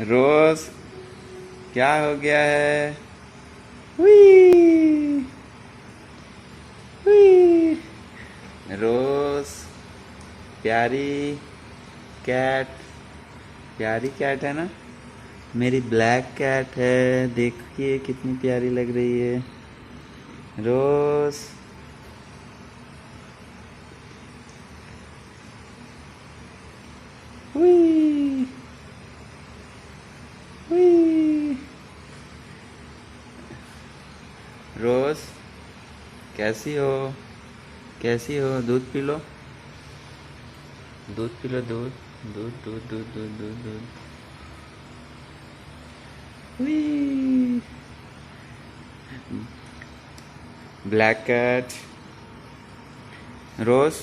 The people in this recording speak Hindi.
रोज, क्या हो गया है? हुई, हुई। रोज, प्यारी कैट, प्यारी कैट है ना? मेरी ब्लैक कैट है, देखिए कितनी प्यारी लग रही है। रोज, हुई, हुई। रोज, कैसी हो? कैसी हो? दूध पी लो, दूध पी लो, दूध, दूध दूध दूध दूध दूध दूध। हुई। Black cat. रोज,